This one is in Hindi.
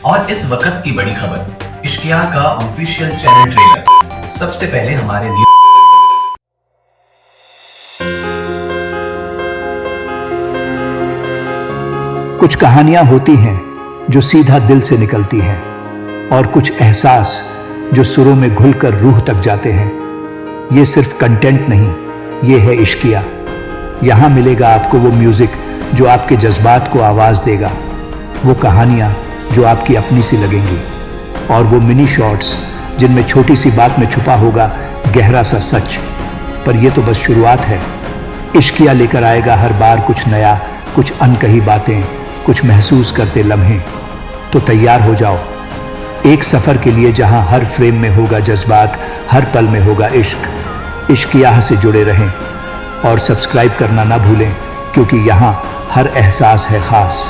और इस वक्त की बड़ी खबर, इश्किया का ऑफिशियल चैनल ट्रेलर। सबसे पहले हमारे कुछ कहानियां होती हैं जो सीधा दिल से निकलती हैं, और कुछ एहसास जो सुरों में घुलकर रूह तक जाते हैं। ये सिर्फ कंटेंट नहीं, ये है इश्किया। यहाँ मिलेगा आपको वो म्यूजिक जो आपके जज्बात को आवाज देगा, वो कहानियाँ जो आपकी अपनी सी लगेंगी, और वो मिनी शॉर्ट्स जिनमें छोटी सी बात में छुपा होगा गहरा सा सच। पर ये तो बस शुरुआत है। इश्किया लेकर आएगा हर बार कुछ नया, कुछ अनकही बातें, कुछ महसूस करते लम्हे। तो तैयार हो जाओ एक सफर के लिए जहां हर फ्रेम में होगा जज्बात, हर पल में होगा इश्क। इश्किया से जुड़े रहें और सब्सक्राइब करना ना भूलें, क्योंकि यहाँ हर एहसास है खास।